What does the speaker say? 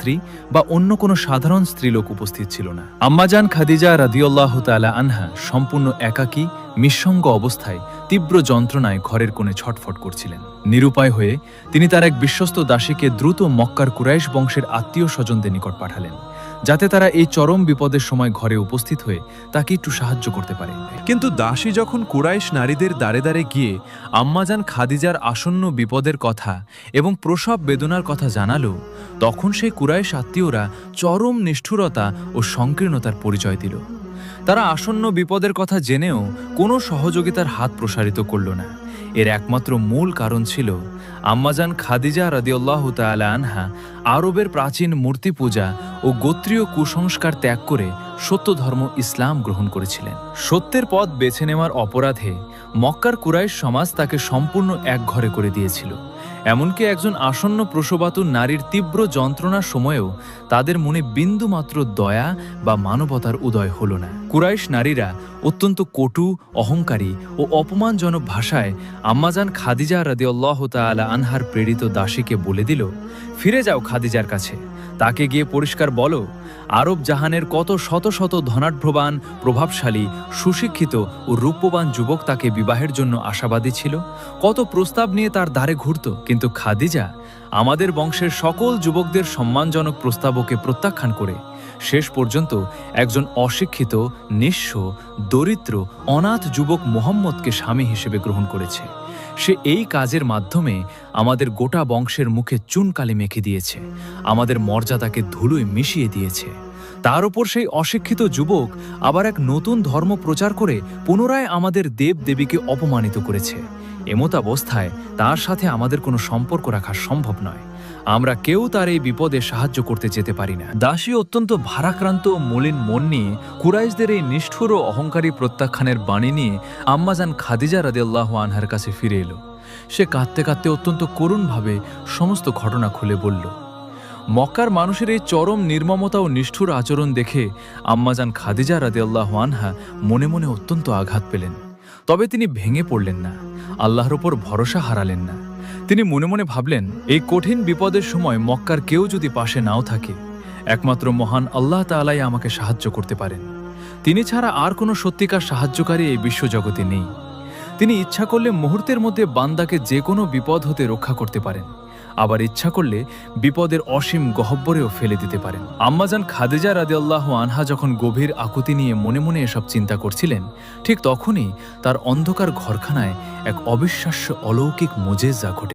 স্ত্রী বা অন্য কোনো সাধারণ স্ত্রীলোক উপস্থিত ছিল না। আম্মাজান খাদিজা রাদিয়াল্লাহু তাআলা আনহা সম্পূর্ণ একাকী নিঃসঙ্গ অবস্থায় তীব্র যন্ত্রণায় ঘরের কোণে ছটফট করছিলেন। নিরুপায় হয়ে তিনি তার এক বিশ্বস্ত দাসীকে দ্রুত মক্কার কুরাইশ বংশের আত্মীয় স্বজনদের নিকট পাঠালেন, যাতে তারা এই চরম বিপদের সময় ঘরে উপস্থিত হয়ে তাকে একটু সাহায্য করতে পারে। কিন্তু দাসী যখন কুরাইশ নারীদের দ্বারে দ্বারে গিয়ে আম্মাজান খাদিজার আসন্ন বিপদের কথা এবং প্রসব বেদনার কথা জানালো, তখন সেই কুরাইশ আত্মীয়রা চরম নিষ্ঠুরতা ও সংকীর্ণতার পরিচয় দিল। তারা আসন্ন বিপদের কথা জেনেও কোনো সহযোগিতার হাত প্রসারিত করল না। এর একমাত্র মূল কারণ ছিল আম্মাজান খাদিজা রাদিয়াল্লাহু তাআলা আনহা আরবের প্রাচীন মূর্তি পূজা ও গোত্রীয় কুসংস্কার ত্যাগ করে সত্য ধর্ম ইসলাম গ্রহণ করেছিলেন। সত্যের পথ বেছে নেওয়ার অপরাধে মক্কার কুরাইশ সমাজ তাকে সম্পূর্ণ একঘরে করে দিয়েছিল। এমনকি একজন আসন্ন প্রসবাতুর নারীর তীব্র যন্ত্রণার সময়েও তাদের মনে বিন্দুমাত্র দয়া বা মানবতার উদয় হল না। কুরাইশ নারীরা অত্যন্ত কটু, অহংকারী ও অপমানজনক ভাষায় আম্মাজান খাদিজা রাদিয়াল্লাহু তাআলা আনহার প্রেরিত দাসীকে বলে দিল, ফিরে যাও খাদিজার কাছে, তাকে গিয়ে পরিষ্কার বলো, আরব জাহানের কত শত শত ধনাঢ্যবান, প্রভাবশালী, সুশিক্ষিত ও রূপবান যুবক তাকে বিবাহের জন্য আশাবাদী ছিল, কত প্রস্তাব নিয়ে তার দ্বারে ঘুরত, কিন্তু খাদিজা আমাদের বংশের সকল যুবকদের সম্মানজনক প্রস্তাবকে প্রত্যাখ্যান করে শেষ পর্যন্ত একজন অশিক্ষিত, নিঃস্ব, দরিদ্র, অনাথ যুবক মুহাম্মদকে স্বামী হিসেবে গ্রহণ করেছে। সে এই কাজের মাধ্যমে আমাদের গোটা বংশের মুখে চুনকালি মেখে দিয়েছে, আমাদের মর্যাদাকে ধুলোয় মিশিয়ে দিয়েছে। তার উপর সেই অশিক্ষিত যুবক আবার এক নতুন ধর্ম প্রচার করে পুনরায় আমাদের দেব দেবীকে অপমানিত করেছে। এমতাবস্থায় তার সাথে আমাদের কোনো সম্পর্ক রাখা সম্ভব নয়। আমরা কেউ তার এই বিপদে সাহায্য করতে যেতে পারি না। দাসী অত্যন্ত ভারাক্রান্ত ও মলিন মন নিয়ে কুরাইশদের এই নিষ্ঠুর ও অহংকারী প্রত্যাখ্যানের বাণী নিয়ে আম্মাজান খাদিজা রাদিয়াল্লাহু আনহার কাছে ফিরে এলো। সে কাঁদতে কাঁদতে অত্যন্ত করুণভাবে সমস্ত ঘটনা খুলে বলল। মক্কার মানুষের এই চরম নির্মমতা ও নিষ্ঠুর আচরণ দেখে আম্মাজান খাদিজা রাদিয়াল্লাহু আনহা মনে মনে অত্যন্ত আঘাত পেলেন। তবে তিনি ভেঙে পড়লেন না, আল্লাহর ওপর ভরসা হারালেন না। তিনি মনে মনে ভাবলেন, এই কঠিন বিপদের সময় মক্কার কেউ যদি পাশে নাও থাকে, একমাত্র মহান আল্লাহ তাআলাই আমাকে সাহায্য করতে পারেন। তিনি ছাড়া আর কোনো সত্যিকার সাহায্যকারী এই বিশ্বজগতে নেই। তিনি ইচ্ছা করলে মুহূর্তের মধ্যে বান্দাকে যে কোনো বিপদ হতে রক্ষা করতে পারেন, আবার ইচ্ছা করলে বিপদের অসীম গহ্বরেও ফেলে দিতে পারেন। আম্মাজান খাদিজা রাদিয়াল্লাহু আনহা যখন গভীর আকুতি নিয়ে মনে মনে এসব চিন্তা করছিলেন, ঠিক তখনই তার অন্ধকার ঘরখানায় এক অবিশ্বাস্য অলৌকিক মুজিজা ঘটে।